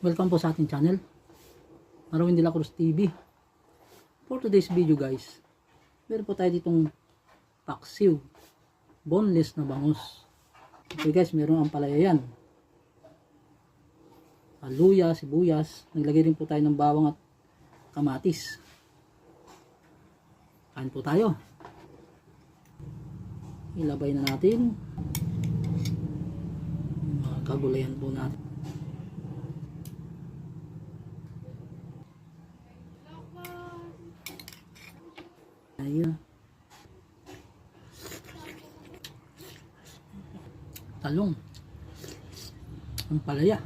Welcome po sa ating channel, Marwin de la Cruz TV. For today's video guys, meron po tayo ditong paksiw, boneless na bangus. Okay guys, meron ang palaya yan, luya, sibuyas, naglagay rin po tayo ng bawang at kamatis. Kain po tayo. Ilabay na natin mga kagulayan po natin. Ayan. Talong. Ang palaya.